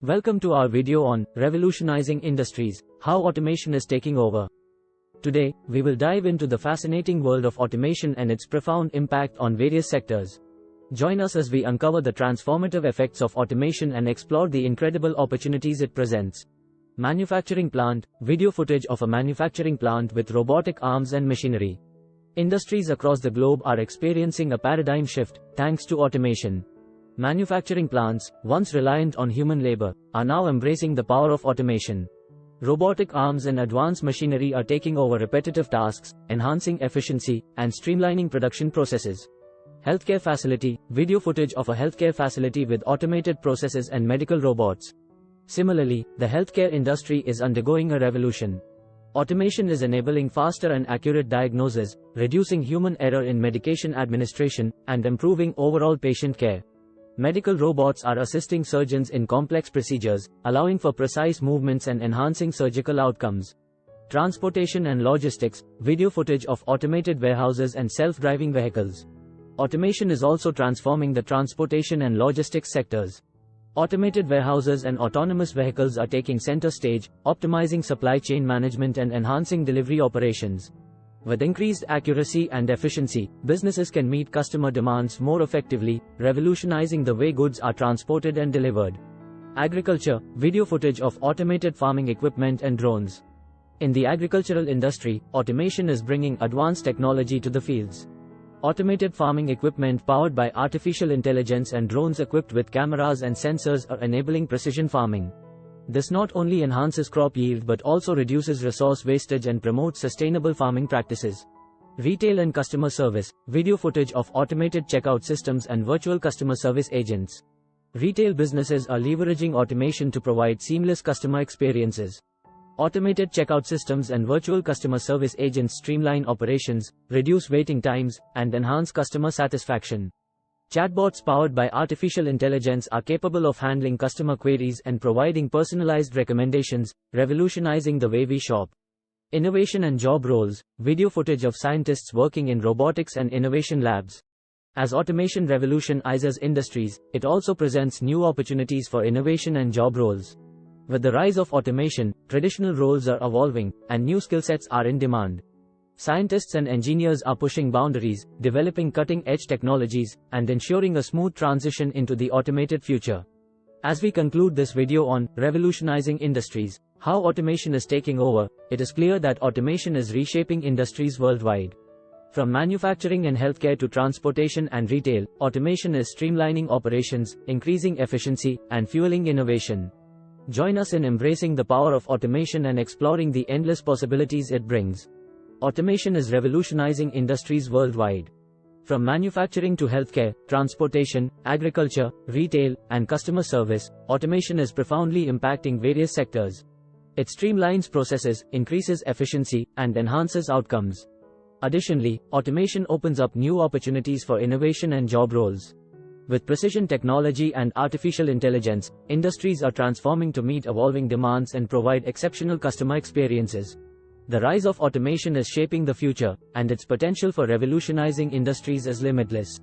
Welcome to our video on Revolutionizing Industries, how automation is taking over. Today, we will dive into the fascinating world of automation and its profound impact on various sectors. Join us as we uncover the transformative effects of automation and explore the incredible opportunities it presents. Manufacturing plant, video footage of a manufacturing plant with robotic arms and machinery. Industries across the globe are experiencing a paradigm shift, thanks to automation. Manufacturing plants, once reliant on human labor, are now embracing the power of automation. Robotic arms and advanced machinery are taking over repetitive tasks, enhancing efficiency, and streamlining production processes. Healthcare facility, video footage of a healthcare facility with automated processes and medical robots. Similarly, the healthcare industry is undergoing a revolution. Automation is enabling faster and accurate diagnosis, reducing human error in medication administration, and improving overall patient care. Medical robots are assisting surgeons in complex procedures, allowing for precise movements and enhancing surgical outcomes. Transportation and logistics, video footage of automated warehouses and self-driving vehicles. Automation is also transforming the transportation and logistics sectors. Automated warehouses and autonomous vehicles are taking center stage, optimizing supply chain management and enhancing delivery operations. With increased accuracy and efficiency, businesses can meet customer demands more effectively, revolutionizing the way goods are transported and delivered. Agriculture, video footage of automated farming equipment and drones. In the agricultural industry, automation is bringing advanced technology to the fields. Automated farming equipment powered by artificial intelligence and drones equipped with cameras and sensors are enabling precision farming. This not only enhances crop yield but also reduces resource wastage and promotes sustainable farming practices. Retail and customer service, video footage of automated checkout systems and virtual customer service agents. Retail businesses are leveraging automation to provide seamless customer experiences. Automated checkout systems and virtual customer service agents streamline operations, reduce waiting times, and enhance customer satisfaction. Chatbots powered by artificial intelligence are capable of handling customer queries and providing personalized recommendations, revolutionizing the way we shop. Innovation and job roles, video footage of scientists working in robotics and innovation labs. As automation revolutionizes industries, it also presents new opportunities for innovation and job roles. With the rise of automation, traditional roles are evolving, and new skill sets are in demand. Scientists and engineers are pushing boundaries, developing cutting-edge technologies, and ensuring a smooth transition into the automated future. As we conclude this video on Revolutionizing Industries, how automation is taking over, it is clear that automation is reshaping industries worldwide. From manufacturing and healthcare to transportation and retail, automation is streamlining operations, increasing efficiency, and fueling innovation. Join us in embracing the power of automation and exploring the endless possibilities it brings. Automation is revolutionizing industries worldwide. From manufacturing to healthcare, transportation, agriculture, retail, and customer service, automation is profoundly impacting various sectors. It streamlines processes, increases efficiency, and enhances outcomes. Additionally, automation opens up new opportunities for innovation and job roles. With precision technology and artificial intelligence, industries are transforming to meet evolving demands and provide exceptional customer experiences. The rise of automation is shaping the future, and its potential for revolutionizing industries is limitless.